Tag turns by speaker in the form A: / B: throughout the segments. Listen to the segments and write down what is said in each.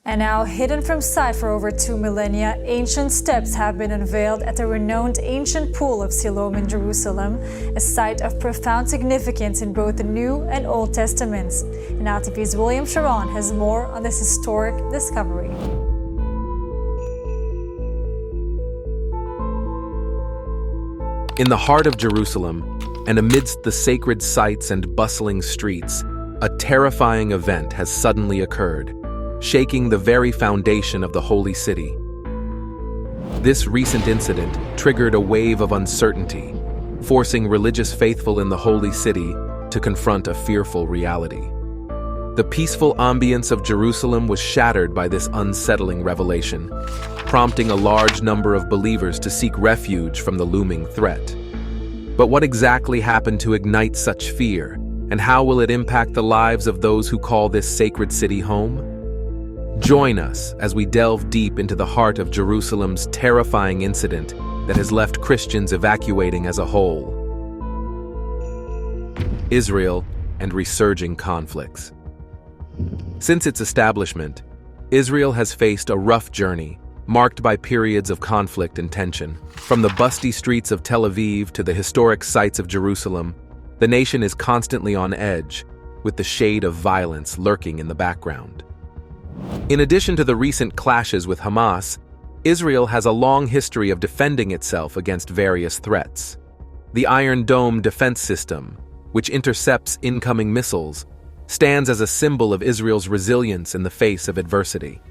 A: And now, hidden from sight for over 2 millennia, ancient steps have been unveiled at the renowned ancient Pool of Siloam in Jerusalem, a site of profound significance in both the New and Old Testaments. And now TV's William Sharon has more on this historic discovery.
B: In the heart of Jerusalem, and amidst the sacred sites and bustling streets, a terrifying event has suddenly occurred, shaking the very foundation of the holy city. This recent incident triggered a wave of uncertainty, forcing religious faithful in the holy city to confront a fearful reality. The peaceful ambience of Jerusalem was shattered by this unsettling revelation, prompting a large number of believers to seek refuge from the looming threat. But what exactly happened to ignite such fear, and how will it impact the lives of those who call this sacred city home? Join us as we delve deep into the heart of Jerusalem's terrifying incident that has left Christians evacuating as a whole. Israel and resurging conflicts. Since its establishment, Israel has faced a rough journey, marked by periods of conflict and tension. From the busty streets of Tel Aviv to the historic sites of Jerusalem, the nation is constantly on edge, with the shade of violence lurking in the background. In addition to the recent clashes with Hamas, Israel has a long history of defending itself against various threats. The Iron Dome defense system, which intercepts incoming missiles, stands as a symbol of Israel's resilience in the face of adversity.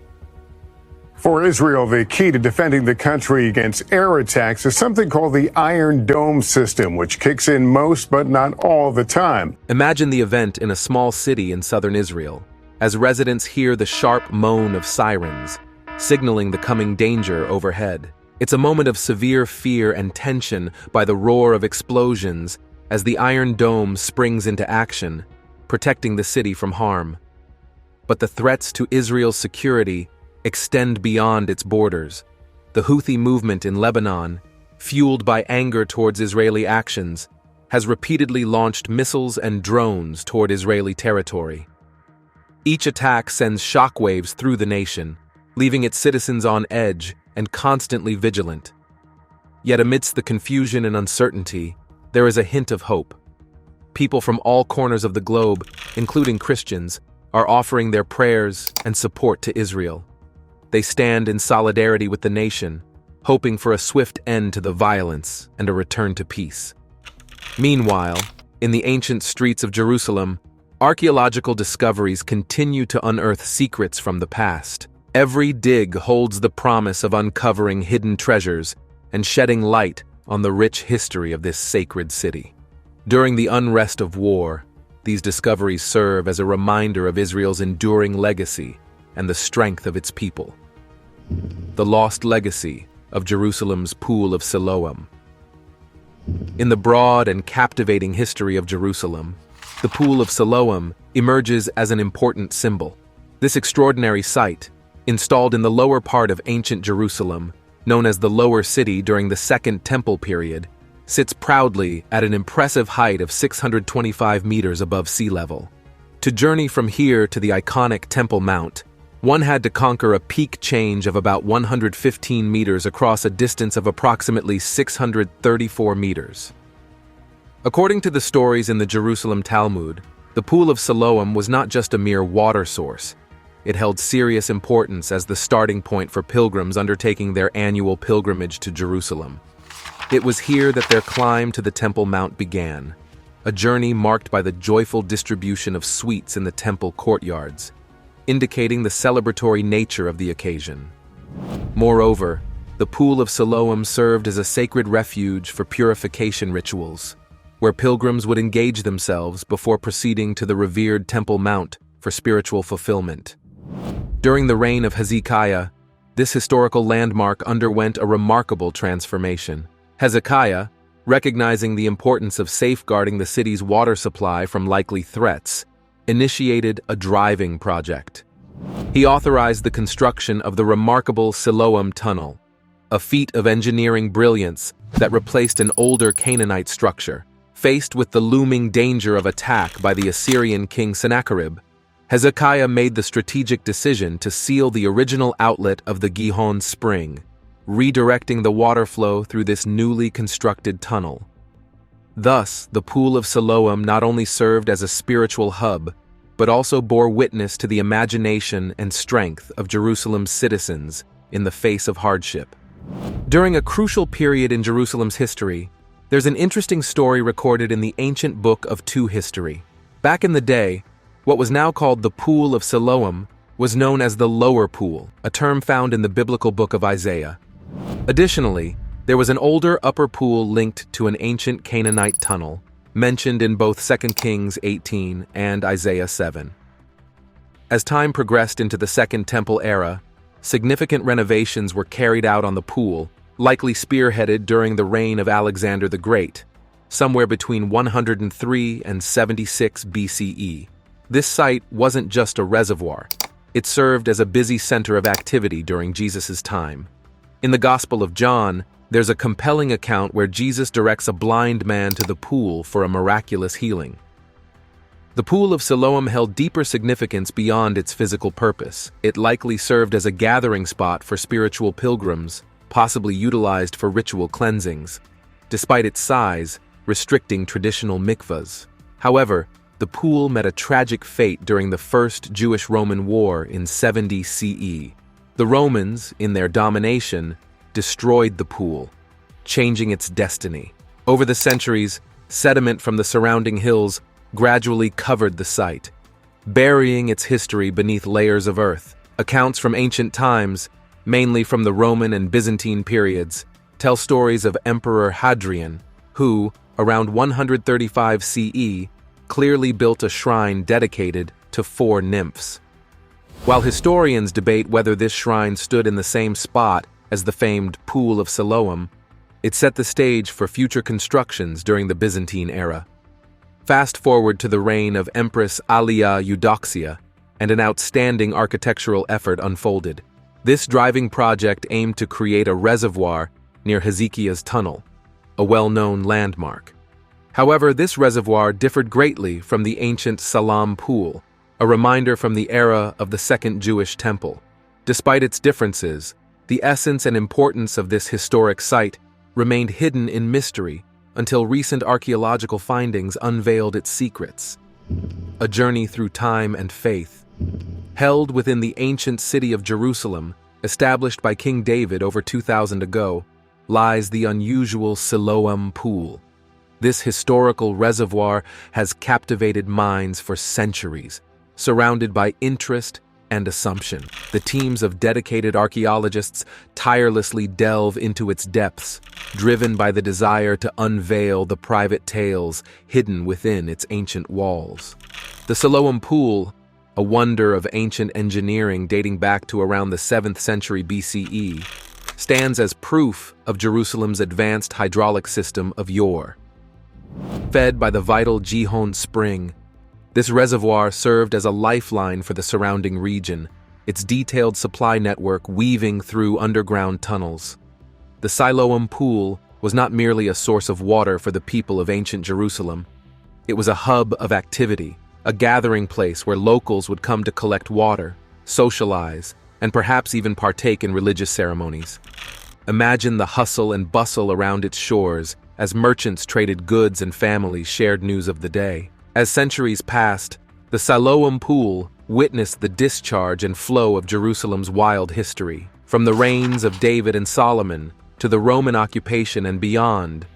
C: For Israel, the key to defending the country against air attacks is something called the Iron Dome system, which kicks in most but not all the time.
B: Imagine the event in a small city in southern Israel, as residents hear the sharp moan of sirens, signaling the coming danger overhead. It's a moment of severe fear and tension by the roar of explosions as the Iron Dome springs into action, protecting the city from harm. But the threats to Israel's security extend beyond its borders. The Houthi movement in Lebanon, fueled by anger towards Israeli actions, has repeatedly launched missiles and drones toward Israeli territory. Each attack sends shockwaves through the nation, leaving its citizens on edge and constantly vigilant. Yet amidst the confusion and uncertainty, there is a hint of hope. People from all corners of the globe, including Christians, are offering their prayers and support to Israel. They stand in solidarity with the nation, hoping for a swift end to the violence and a return to peace. Meanwhile, in the ancient streets of Jerusalem, archaeological discoveries continue to unearth secrets from the past. Every dig holds the promise of uncovering hidden treasures and shedding light on the rich history of this sacred city. During the unrest of war, these discoveries serve as a reminder of Israel's enduring legacy and the strength of its people. The lost legacy of Jerusalem's Pool of Siloam. In the broad and captivating history of Jerusalem, the Pool of Siloam emerges as an important symbol. This extraordinary site, installed in the lower part of ancient Jerusalem, known as the Lower City during the Second Temple period, sits proudly at an impressive height of 625 meters above sea level. To journey from here to the iconic Temple Mount, one had to conquer a peak change of about 115 meters across a distance of approximately 634 meters. According to the stories in the Jerusalem Talmud, the Pool of Siloam was not just a mere water source. It held serious importance as the starting point for pilgrims undertaking their annual pilgrimage to Jerusalem. It was here that their climb to the Temple Mount began, a journey marked by the joyful distribution of sweets in the temple courtyards, indicating the celebratory nature of the occasion. Moreover, the Pool of Siloam served as a sacred refuge for purification rituals, where pilgrims would engage themselves before proceeding to the revered Temple Mount for spiritual fulfillment. During the reign of Hezekiah, this historical landmark underwent a remarkable transformation. Hezekiah, recognizing the importance of safeguarding the city's water supply from likely threats, initiated a driving project. He authorized the construction of the remarkable Siloam Tunnel, a feat of engineering brilliance that replaced an older Canaanite structure. Faced with the looming danger of attack by the Assyrian king Sennacherib, Hezekiah made the strategic decision to seal the original outlet of the Gihon spring, redirecting the water flow through this newly constructed tunnel. Thus, the Pool of Siloam not only served as a spiritual hub, but also bore witness to the imagination and strength of Jerusalem's citizens in the face of hardship. During a crucial period in Jerusalem's history, there's an interesting story recorded in the ancient book of 2 history. Back in the day, what was now called the Pool of Siloam was known as the Lower Pool, a term found in the biblical book of Isaiah. Additionally, there was an older upper pool linked to an ancient Canaanite tunnel, mentioned in both 2 Kings 18 and Isaiah 7. As time progressed into the Second Temple era, significant renovations were carried out on the pool, likely spearheaded during the reign of Alexander the Great, somewhere between 103 and 76 BCE. This site wasn't just a reservoir. It served as a busy center of activity during Jesus' time. In the Gospel of John, there's a compelling account where Jesus directs a blind man to the pool for a miraculous healing. The Pool of Siloam held deeper significance beyond its physical purpose. It likely served as a gathering spot for spiritual pilgrims, possibly utilized for ritual cleansings, despite its size, restricting traditional mikvahs. However, the pool met a tragic fate during the First Jewish-Roman War in 70 CE. The Romans, in their domination, destroyed the pool, changing its destiny. Over the centuries, sediment from the surrounding hills gradually covered the site, burying its history beneath layers of earth. Accounts from ancient times, mainly from the Roman and Byzantine periods, tell stories of Emperor Hadrian, who, around 135 CE, clearly built a shrine dedicated to 4 nymphs. While historians debate whether this shrine stood in the same spot as the famed Pool of Siloam, it set the stage for future constructions during the Byzantine era. Fast forward to the reign of Empress Alia Eudoxia, and an outstanding architectural effort unfolded. This driving project aimed to create a reservoir near Hezekiah's tunnel, a well-known landmark. However, this reservoir differed greatly from the ancient Siloam pool, a reminder from the era of the Second Jewish Temple. Despite its differences, the essence and importance of this historic site remained hidden in mystery until recent archaeological findings unveiled its secrets. A journey through time and faith. Held within the ancient city of Jerusalem, established by King David over 2,000 ago, lies the unusual Siloam Pool. This historical reservoir has captivated minds for centuries, surrounded by interest and assumption. The teams of dedicated archaeologists tirelessly delve into its depths, driven by the desire to unveil the private tales hidden within its ancient walls. The Siloam Pool, a wonder of ancient engineering dating back to around the 7th century BCE, stands as proof of Jerusalem's advanced hydraulic system of yore. Fed by the vital Gihon spring, this reservoir served as a lifeline for the surrounding region, its detailed supply network weaving through underground tunnels. The Siloam Pool was not merely a source of water for the people of ancient Jerusalem. It was a hub of activity, a gathering place where locals would come to collect water, socialize, and perhaps even partake in religious ceremonies. Imagine the hustle and bustle around its shores as merchants traded goods and families shared news of the day. As centuries passed, the Siloam Pool witnessed the discharge and flow of Jerusalem's wild history. From the reigns of David and Solomon to the Roman occupation and beyond,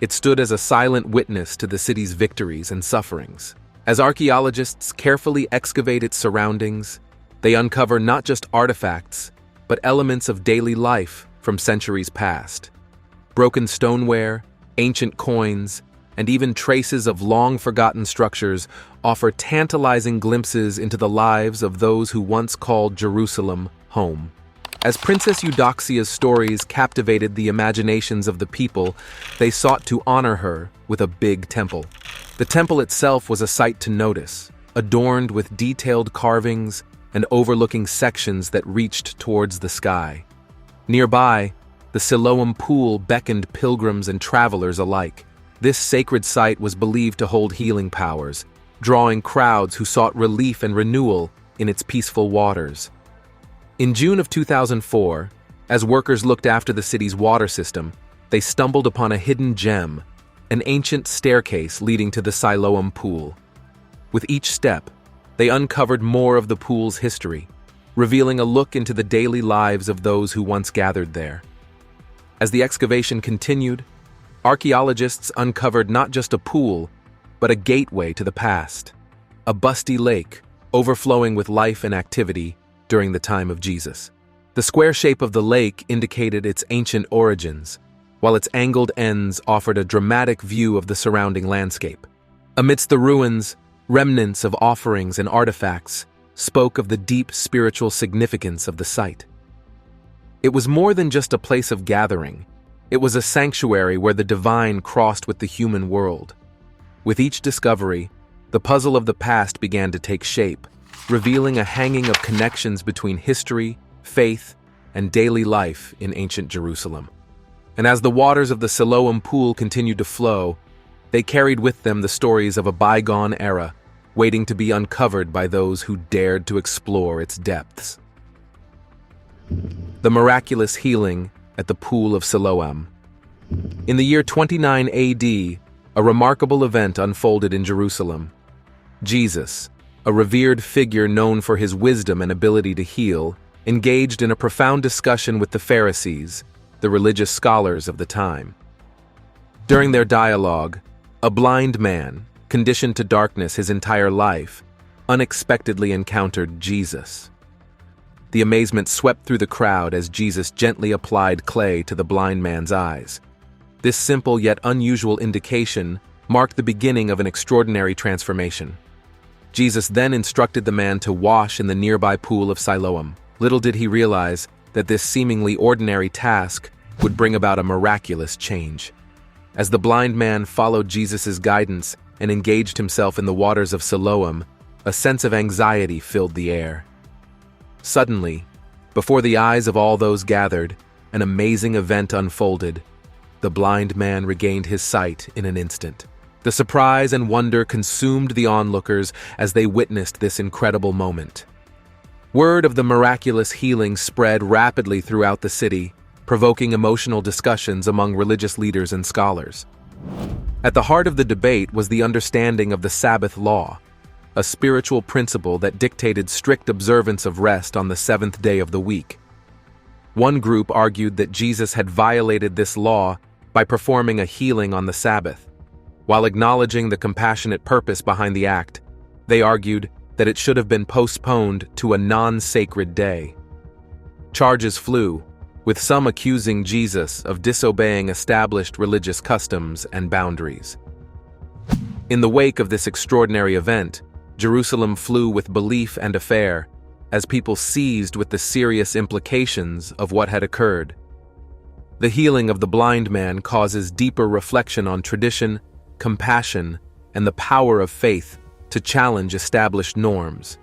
B: it stood as a silent witness to the city's victories and sufferings. As archaeologists carefully excavate its surroundings, they uncover not just artifacts, but elements of daily life from centuries past. Broken stoneware, ancient coins, and even traces of long-forgotten structures offer tantalizing glimpses into the lives of those who once called Jerusalem home. As Princess Eudoxia's stories captivated the imaginations of the people, they sought to honor her with a big temple. The temple itself was a sight to notice, adorned with detailed carvings and overlooking sections that reached towards the sky. Nearby, the Siloam Pool beckoned pilgrims and travelers alike. This sacred site was believed to hold healing powers, drawing crowds who sought relief and renewal in its peaceful waters. In June of 2004, as workers looked after the city's water system, they stumbled upon a hidden gem, an ancient staircase leading to the Siloam pool. With each step, they uncovered more of the pool's history, revealing a look into the daily lives of those who once gathered there. As the excavation continued, archaeologists uncovered not just a pool, but a gateway to the past, a busty lake overflowing with life and activity during the time of Jesus. The square shape of the lake indicated its ancient origins, while its angled ends offered a dramatic view of the surrounding landscape. Amidst the ruins, remnants of offerings and artifacts spoke of the deep spiritual significance of the site. It was more than just a place of gathering. It was a sanctuary where the divine crossed with the human world. With each discovery, the puzzle of the past began to take shape, revealing a hanging of connections between history, faith, and daily life in ancient Jerusalem. And as the waters of the Siloam pool continued to flow, they carried with them the stories of a bygone era, waiting to be uncovered by those who dared to explore its depths. The miraculous healing at the Pool of Siloam. In the year 29 AD, a remarkable event unfolded in Jerusalem. Jesus, a revered figure known for his wisdom and ability to heal, engaged in a profound discussion with the Pharisees, the religious scholars of the time. During their dialogue, a blind man, conditioned to darkness his entire life, unexpectedly encountered Jesus. The amazement swept through the crowd as Jesus gently applied clay to the blind man's eyes. This simple yet unusual indication marked the beginning of an extraordinary transformation. Jesus then instructed the man to wash in the nearby Pool of Siloam. Little did he realize that this seemingly ordinary task would bring about a miraculous change. As the blind man followed Jesus' guidance and engaged himself in the waters of Siloam, a sense of anxiety filled the air. Suddenly, before the eyes of all those gathered, an amazing event unfolded. The blind man regained his sight in an instant. The surprise and wonder consumed the onlookers as they witnessed this incredible moment. Word of the miraculous healing spread rapidly throughout the city, provoking emotional discussions among religious leaders and scholars. At the heart of the debate was the understanding of the Sabbath law, a spiritual principle that dictated strict observance of rest on the seventh day of the week. One group argued that Jesus had violated this law by performing a healing on the Sabbath. While acknowledging the compassionate purpose behind the act, they argued that it should have been postponed to a non-sacred day. Charges flew, with some accusing Jesus of disobeying established religious customs and boundaries. In the wake of this extraordinary event, Jerusalem flew with belief and affair, as people seized with the serious implications of what had occurred. The healing of the blind man causes deeper reflection on tradition, compassion, and the power of faith to challenge established norms.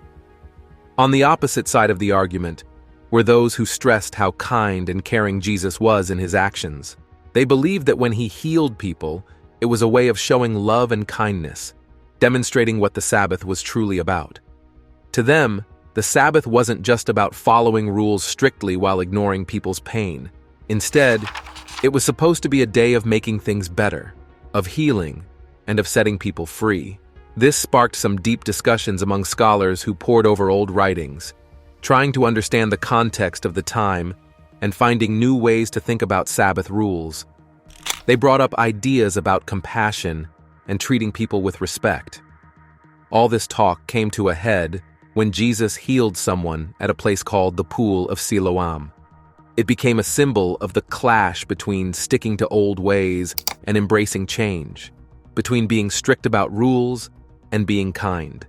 B: On the opposite side of the argument were those who stressed how kind and caring Jesus was in his actions. They believed that when he healed people, it was a way of showing love and kindness, demonstrating what the Sabbath was truly about. To them, the Sabbath wasn't just about following rules strictly while ignoring people's pain. Instead, it was supposed to be a day of making things better, of healing, and of setting people free. This sparked some deep discussions among scholars who pored over old writings, trying to understand the context of the time and finding new ways to think about Sabbath rules. They brought up ideas about compassion and treating people with respect. All this talk came to a head when Jesus healed someone at a place called the Pool of Siloam. It became a symbol of the clash between sticking to old ways and embracing change, between being strict about rules and being kind.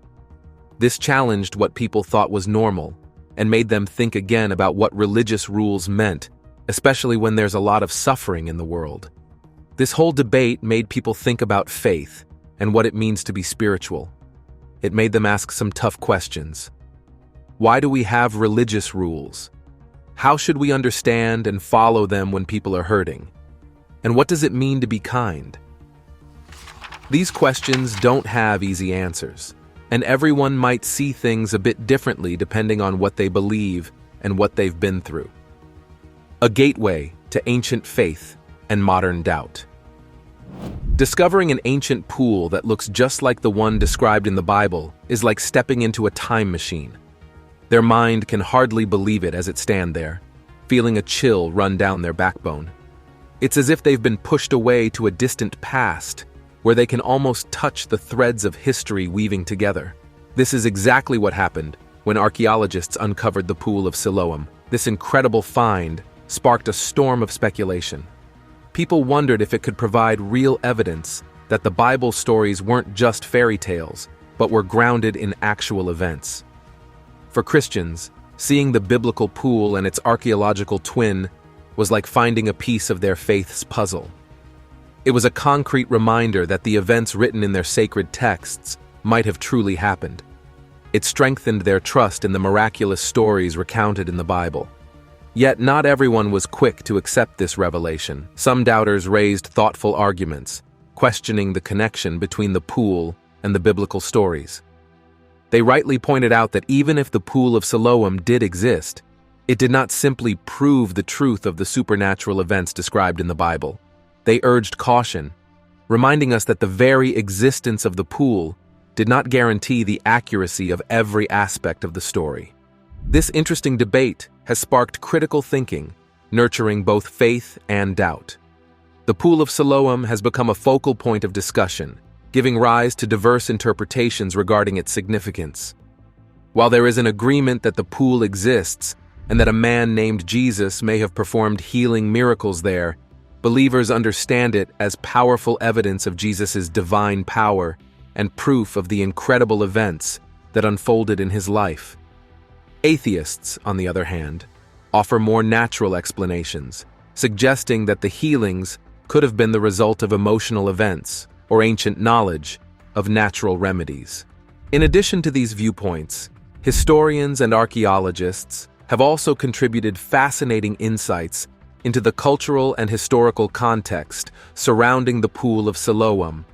B: This challenged what people thought was normal and made them think again about what religious rules meant, especially when there's a lot of suffering in the world. This whole debate made people think about faith and what it means to be spiritual. It made them ask some tough questions. Why do we have religious rules? How should we understand and follow them when people are hurting? And what does it mean to be kind? These questions don't have easy answers. and everyone might see things a bit differently depending on what they believe and what they've been through. A gateway to ancient faith and modern doubt. Discovering an ancient pool that looks just like the one described in the Bible is like stepping into a time machine. Their mind can hardly believe it as it stands there, feeling a chill run down their backbone. It's as if they've been pushed away to a distant past, where they can almost touch the threads of history weaving together. This is exactly what happened when archaeologists uncovered the Pool of Siloam. This incredible find sparked a storm of speculation. People wondered if it could provide real evidence that the Bible stories weren't just fairy tales, but were grounded in actual events. For Christians, seeing the biblical pool and its archaeological twin was like finding a piece of their faith's puzzle. It was a concrete reminder that the events written in their sacred texts might have truly happened. It strengthened their trust in the miraculous stories recounted in the Bible. Yet not everyone was quick to accept this revelation. Some doubters raised thoughtful arguments, questioning the connection between the pool and the biblical stories. They rightly pointed out that even if the Pool of Siloam did exist, it did not simply prove the truth of the supernatural events described in the Bible. They urged caution, reminding us that the very existence of the pool did not guarantee the accuracy of every aspect of the story. This interesting debate has sparked critical thinking, nurturing both faith and doubt. The Pool of Siloam has become a focal point of discussion, giving rise to diverse interpretations regarding its significance. While there is an agreement that the pool exists and that a man named Jesus may have performed healing miracles there, believers understand it as powerful evidence of Jesus' divine power and proof of the incredible events that unfolded in his life. Atheists, on the other hand, offer more natural explanations, suggesting that the healings could have been the result of emotional events or ancient knowledge of natural remedies. In addition to these viewpoints, historians and archaeologists have also contributed fascinating insights into the cultural and historical context surrounding the Pool of Siloam.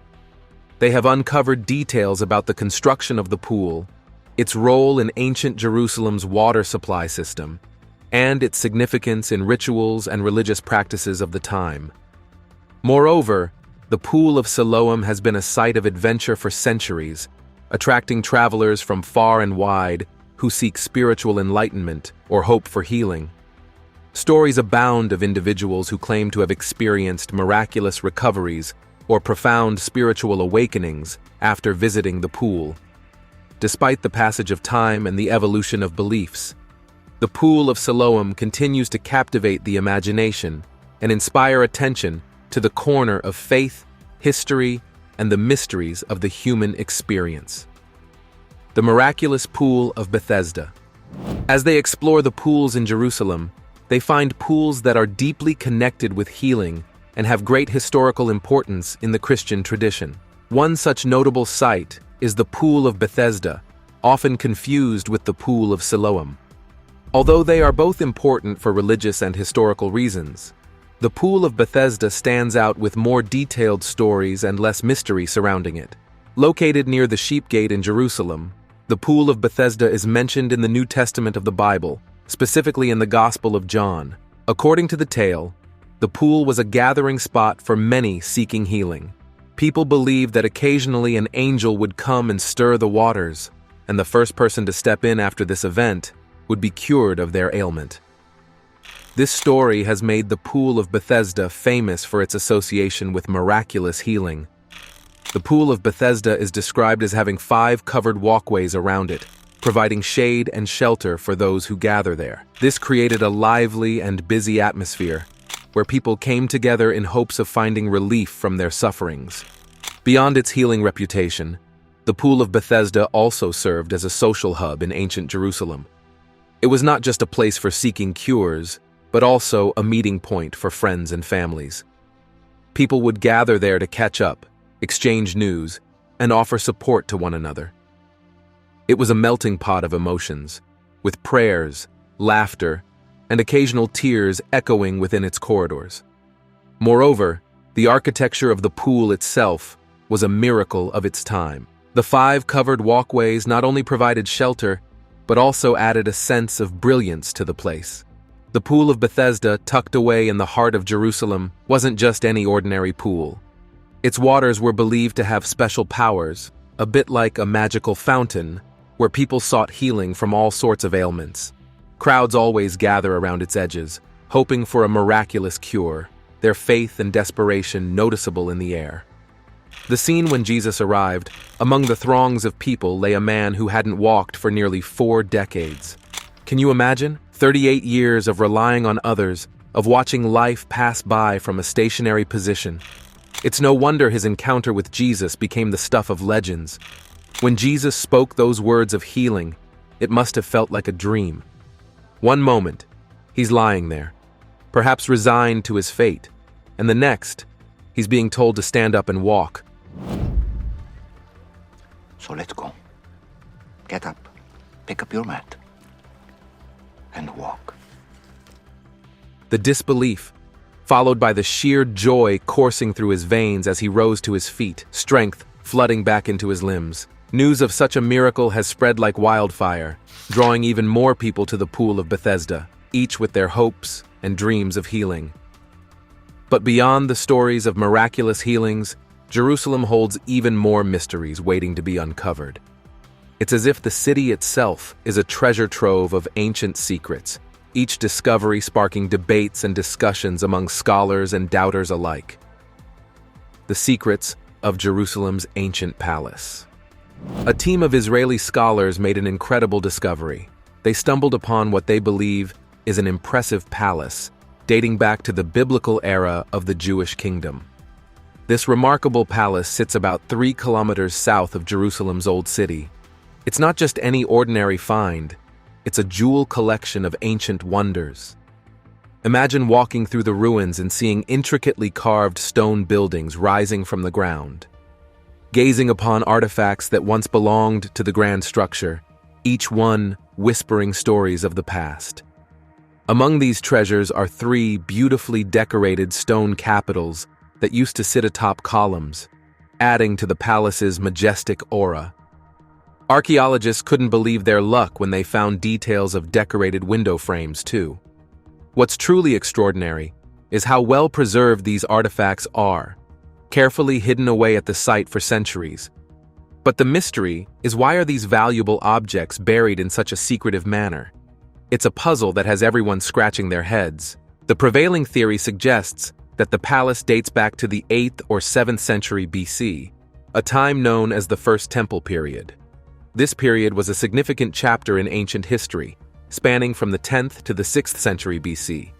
B: They have uncovered details about the construction of the pool, its role in ancient Jerusalem's water supply system, and its significance in rituals and religious practices of the time. Moreover, the Pool of Siloam has been a site of adventure for centuries, attracting travelers from far and wide who seek spiritual enlightenment or hope for healing. Stories abound of individuals who claim to have experienced miraculous recoveries or profound spiritual awakenings after visiting the pool. Despite the passage of time and the evolution of beliefs, the Pool of Siloam continues to captivate the imagination and inspire attention to the corner of faith, history, and the mysteries of the human experience. The miraculous Pool of Bethesda. As they explore the pools in Jerusalem, they find pools that are deeply connected with healing and have great historical importance in the Christian tradition. One such notable site is the Pool of Bethesda, often confused with the Pool of Siloam. Although they are both important for religious and historical reasons, the Pool of Bethesda stands out with more detailed stories and less mystery surrounding it. Located near the Sheep Gate in Jerusalem, the Pool of Bethesda is mentioned in the New Testament of the Bible, specifically in the Gospel of John. According to the tale, the pool was a gathering spot for many seeking healing. People believed that occasionally an angel would come and stir the waters, and the first person to step in after this event would be cured of their ailment. This story has made the Pool of Bethesda famous for its association with miraculous healing. The Pool of Bethesda is described as having 5 covered walkways around it, providing shade and shelter for those who gather there. This created a lively and busy atmosphere, where people came together in hopes of finding relief from their sufferings. Beyond its healing reputation, the Pool of Bethesda also served as a social hub in ancient Jerusalem. It was not just a place for seeking cures, but also a meeting point for friends and families. People would gather there to catch up, exchange news, and offer support to one another. It was a melting pot of emotions, with prayers, laughter, and occasional tears echoing within its corridors. Moreover, the architecture of the pool itself was a miracle of its time. The 5 covered walkways not only provided shelter, but also added a sense of brilliance to the place. The Pool of Bethesda, tucked away in the heart of Jerusalem, wasn't just any ordinary pool. Its waters were believed to have special powers, a bit like a magical fountain, where people sought healing from all sorts of ailments. Crowds always gather around its edges, hoping for a miraculous cure, their faith and desperation noticeable in the air. The scene when Jesus arrived, among the throngs of people lay a man who hadn't walked for nearly 4 decades. Can you imagine? 38 years of relying on others, of watching life pass by from a stationary position. It's no wonder his encounter with Jesus became the stuff of legends. When Jesus spoke those words of healing, it must have felt like a dream. One moment, he's lying there, perhaps resigned to his fate, and the next, he's being told to stand up and walk.
D: So let's go. Get up, pick up your mat, and walk.
B: The disbelief, followed by the sheer joy coursing through his veins as he rose to his feet, strength flooding back into his limbs. News of such a miracle has spread like wildfire, drawing even more people to the Pool of Bethesda, each with their hopes and dreams of healing. But beyond the stories of miraculous healings, Jerusalem holds even more mysteries waiting to be uncovered. It's as if the city itself is a treasure trove of ancient secrets, each discovery sparking debates and discussions among scholars and doubters alike. The secrets of Jerusalem's ancient palace. A team of Israeli scholars made an incredible discovery. They stumbled upon what they believe is an impressive palace, dating back to the biblical era of the Jewish kingdom. This remarkable palace sits about 3 kilometers south of Jerusalem's Old City. It's not just any ordinary find, it's a jewel collection of ancient wonders. Imagine walking through the ruins and seeing intricately carved stone buildings rising from the ground. Gazing upon artifacts that once belonged to the grand structure, each one whispering stories of the past. Among these treasures are 3 beautifully decorated stone capitals that used to sit atop columns, adding to the palace's majestic aura. Archaeologists couldn't believe their luck when they found details of decorated window frames, too. What's truly extraordinary is how well preserved these artifacts are, carefully hidden away at the site for centuries. But the mystery is, why are these valuable objects buried in such a secretive manner? It's a puzzle that has everyone scratching their heads. The prevailing theory suggests that the palace dates back to the 8th or 7th century BC, a time known as the First Temple period. This period was a significant chapter in ancient history, spanning from the 10th to the 6th century BC.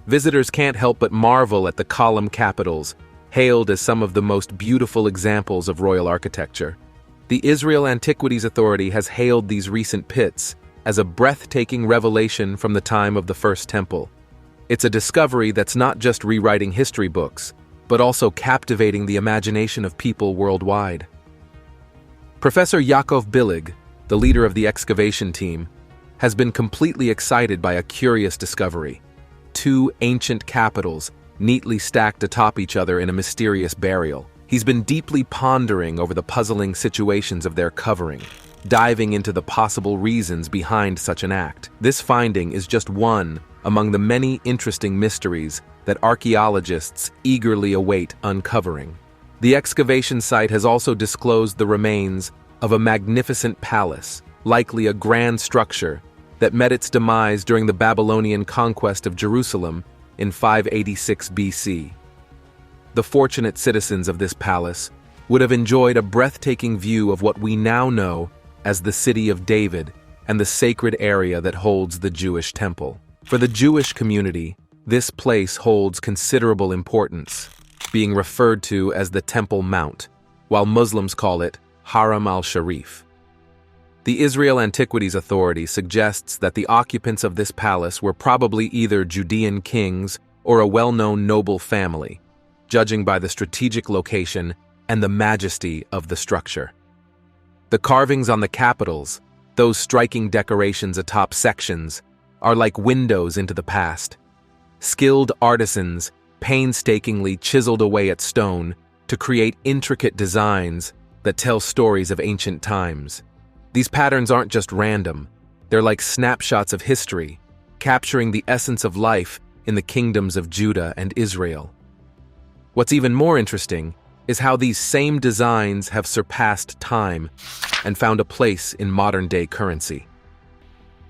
B: Visitors can't help but marvel at the column capitals, hailed as some of the most beautiful examples of royal architecture. The Israel Antiquities Authority has hailed these recent pits as a breathtaking revelation from the time of the First Temple. It's a discovery that's not just rewriting history books, but also captivating the imagination of people worldwide. Professor Yaakov Billig, the leader of the excavation team, has been completely excited by a curious discovery: 2 ancient capitals neatly stacked atop each other in a mysterious burial. He's been deeply pondering over the puzzling situations of their covering, diving into the possible reasons behind such an act. This finding is just one among the many interesting mysteries that archaeologists eagerly await uncovering. The excavation site has also disclosed the remains of a magnificent palace, likely a grand structure that met its demise during the Babylonian conquest of Jerusalem in 586 BC. The fortunate citizens of this palace would have enjoyed a breathtaking view of what we now know as the City of David and the sacred area that holds the Jewish temple. For the Jewish community, this place holds considerable importance, being referred to as the Temple Mount, while Muslims call it Haram al-Sharif. The Israel Antiquities Authority suggests that the occupants of this palace were probably either Judean kings or a well-known noble family, judging by the strategic location and the majesty of the structure. The carvings on the capitals, those striking decorations atop sections, are like windows into the past. Skilled artisans painstakingly chiseled away at stone to create intricate designs that tell stories of ancient times. These patterns aren't just random, they're like snapshots of history, capturing the essence of life in the kingdoms of Judah and Israel. What's even more interesting is how these same designs have surpassed time and found a place in modern-day currency.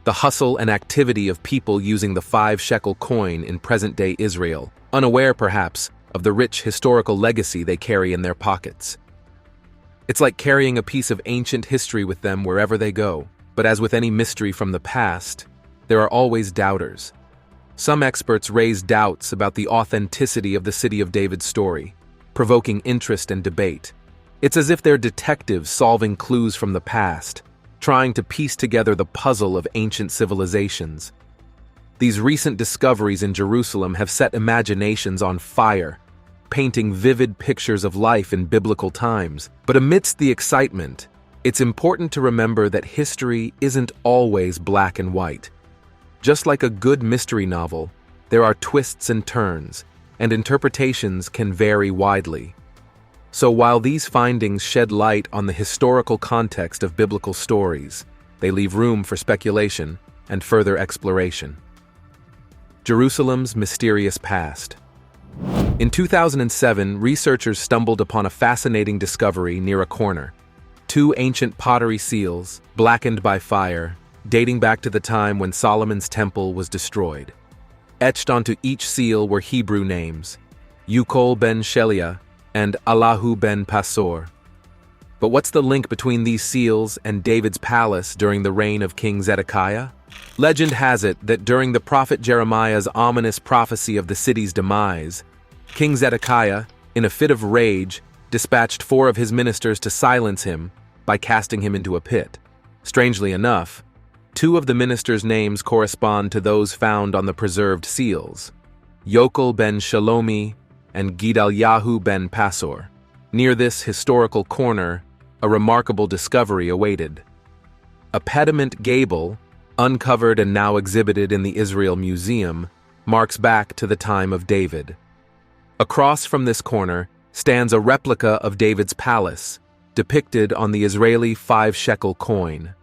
B: The hustle and activity of people using the 5-shekel coin in present-day Israel, unaware perhaps of the rich historical legacy they carry in their pockets. It's like carrying a piece of ancient history with them wherever they go. But as with any mystery from the past, there are always doubters. Some experts raise doubts about the authenticity of the City of David's story, provoking interest and debate. It's as if they're detectives solving clues from the past, trying to piece together the puzzle of ancient civilizations. These recent discoveries in Jerusalem have set imaginations on fire, painting vivid pictures of life in biblical times. But amidst the excitement, it's important to remember that history isn't always black and white. Just like a good mystery novel, there are twists and turns, and interpretations can vary widely. So while these findings shed light on the historical context of biblical stories, they leave room for speculation and further exploration. Jerusalem's mysterious past. In 2007, researchers stumbled upon a fascinating discovery near a corner. 2 ancient pottery seals, blackened by fire, dating back to the time when Solomon's temple was destroyed. Etched onto each seal were Hebrew names, Ukol ben Shelia and Allahu ben Pasor. But what's the link between these seals and David's palace during the reign of King Hezekiah? Legend has it that during the prophet Jeremiah's ominous prophecy of the city's demise, King Hezekiah, in a fit of rage, dispatched 4 of his ministers to silence him by casting him into a pit. Strangely enough, 2 of the ministers' names correspond to those found on the preserved seals, Yokel ben Shalomi and Gedaliahu ben Pasor. Near this historical corner, a remarkable discovery awaited. A pediment gable, uncovered and now exhibited in the Israel Museum, marks back to the time of David. Across from this corner stands a replica of David's palace, depicted on the Israeli 5-shekel coin.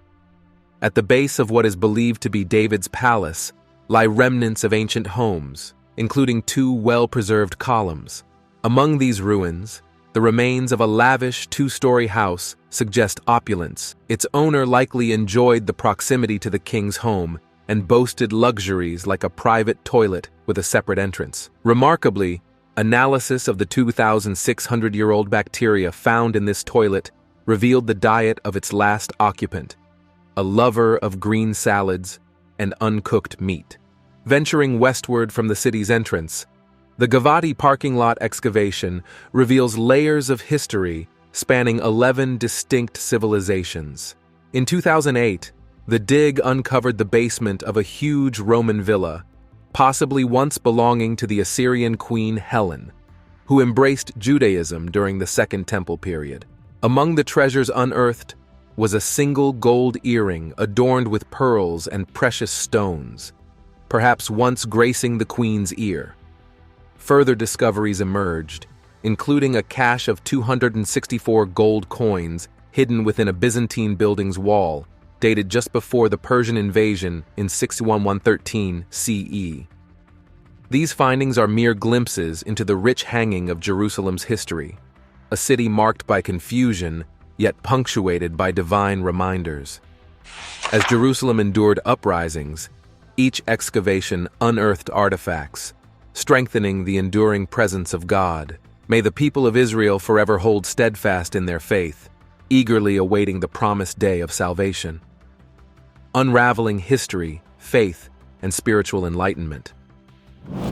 B: At the base of what is believed to be David's palace lie remnants of ancient homes, including 2 well-preserved columns. Among these ruins, the remains of a lavish 2-story house suggest opulence. Its owner likely enjoyed the proximity to the king's home and boasted luxuries like a private toilet with a separate entrance. Remarkably, analysis of the 2,600-year-old bacteria found in this toilet revealed the diet of its last occupant, a lover of green salads and uncooked meat. Venturing westward from the city's entrance, the Gavati parking lot excavation reveals layers of history spanning 11 distinct civilizations. In 2008, the dig uncovered the basement of a huge Roman villa, possibly once belonging to the Assyrian queen Helen, who embraced Judaism during the Second Temple period. Among the treasures unearthed was a single gold earring adorned with pearls and precious stones, perhaps once gracing the queen's ear. Further discoveries emerged, including a cache of 264 gold coins hidden within a Byzantine building's wall, dated just before the Persian invasion in 61113 CE. These findings are mere glimpses into the rich hanging of Jerusalem's history, a city marked by confusion, yet punctuated by divine reminders. As Jerusalem endured uprisings, each excavation unearthed artifacts, strengthening the enduring presence of God. May the people of Israel forever hold steadfast in their faith, eagerly awaiting the promised day of salvation. Unraveling history, faith, and spiritual enlightenment.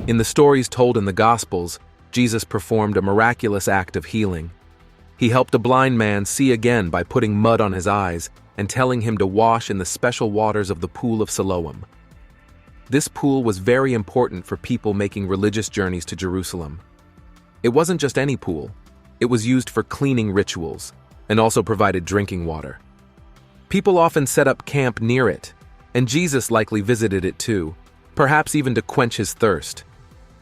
B: In the stories told in the Gospels, Jesus performed a miraculous act of healing. He helped a blind man see again by putting mud on his eyes and telling him to wash in the special waters of the Pool of Siloam. This pool was very important for people making religious journeys to Jerusalem. It wasn't just any pool. It was used for cleaning rituals and also provided drinking water. People often set up camp near it, and Jesus likely visited it too, perhaps even to quench his thirst.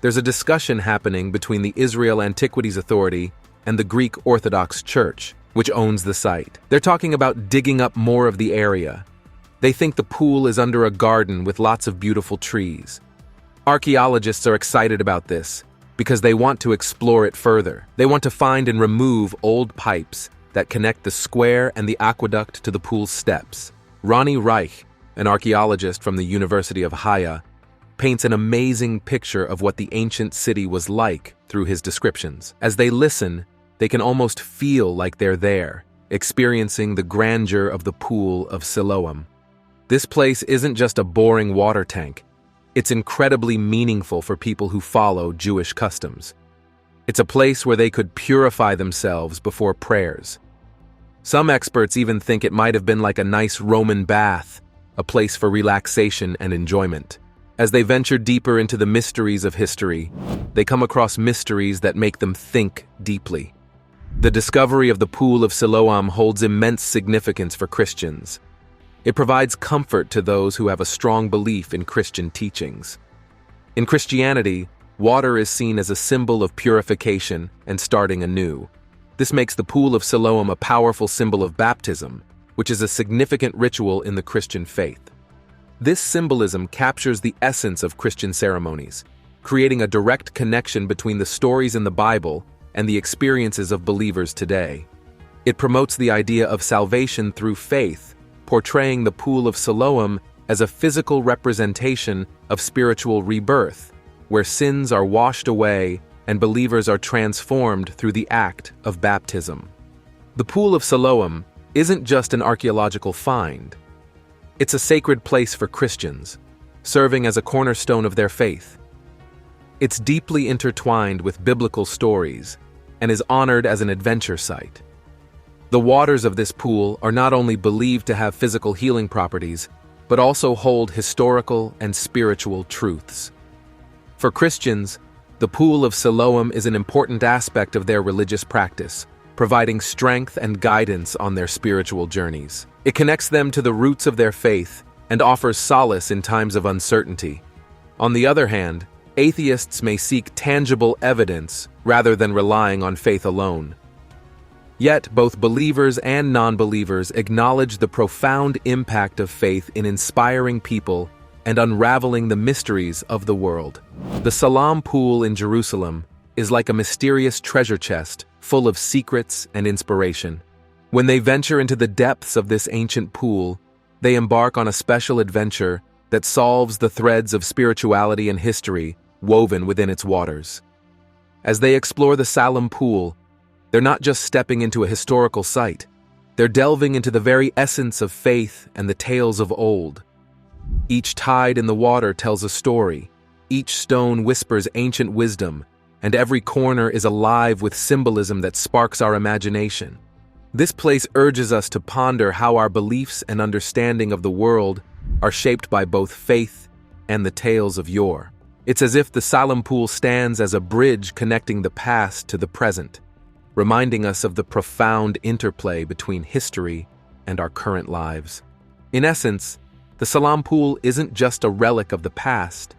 B: There's a discussion happening between the Israel Antiquities Authority and the Greek Orthodox Church, which owns the site. They're talking about digging up more of the area. They think the pool is under a garden with lots of beautiful trees. Archaeologists are excited about this because they want to explore it further. They want to find and remove old pipes that connect the square and the aqueduct to the pool's steps. Ronnie Reich, an archaeologist from the University of Haia, paints an amazing picture of what the ancient city was like through his descriptions. As they listen, they can almost feel like they're there, experiencing the grandeur of the Pool of Siloam. This place isn't just a boring water tank. It's incredibly meaningful for people who follow Jewish customs. It's a place where they could purify themselves before prayers. Some experts even think it might have been like a nice Roman bath, a place for relaxation and enjoyment. As they venture deeper into the mysteries of history, they come across mysteries that make them think deeply. The discovery of the Pool of Siloam holds immense significance for Christians. It provides comfort to those who have a strong belief in Christian teachings. In Christianity, water is seen as a symbol of purification and starting anew. This makes the Pool of Siloam a powerful symbol of baptism, which is a significant ritual in the Christian faith. This symbolism captures the essence of Christian ceremonies, creating a direct connection between the stories in the Bible and the experiences of believers today. It promotes the idea of salvation through faith, portraying the Pool of Siloam as a physical representation of spiritual rebirth, where sins are washed away and believers are transformed through the act of baptism. The Pool of Siloam isn't just an archaeological find. It's a sacred place for Christians, serving as a cornerstone of their faith. It's deeply intertwined with biblical stories and is honored as an adventure site. The waters of this pool are not only believed to have physical healing properties, but also hold historical and spiritual truths. For Christians, the Pool of Siloam is an important aspect of their religious practice, providing strength and guidance on their spiritual journeys. It connects them to the roots of their faith and offers solace in times of uncertainty. On the other hand, atheists may seek tangible evidence rather than relying on faith alone. Yet, both believers and non-believers acknowledge the profound impact of faith in inspiring people and unraveling the mysteries of the world. The Siloam Pool in Jerusalem is like a mysterious treasure chest full of secrets and inspiration. When they venture into the depths of this ancient pool, they embark on a special adventure that solves the threads of spirituality and history woven within its waters. As they explore the Siloam Pool, they're not just stepping into a historical site, they're delving into the very essence of faith and the tales of old. Each tide in the water tells a story, each stone whispers ancient wisdom, and every corner is alive with symbolism that sparks our imagination. This place urges us to ponder how our beliefs and understanding of the world are shaped by both faith and the tales of yore. It's as if the Siloam Pool stands as a bridge connecting the past to the present, reminding us of the profound interplay between history and our current lives. In essence, the Siloam Pool isn't just a relic of the past,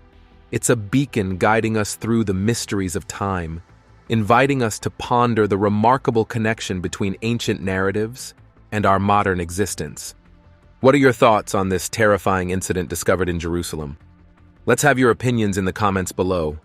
B: it's a beacon guiding us through the mysteries of time, inviting us to ponder the remarkable connection between ancient narratives and our modern existence. What are your thoughts on this terrifying incident discovered in Jerusalem? Let's have your opinions in the comments below.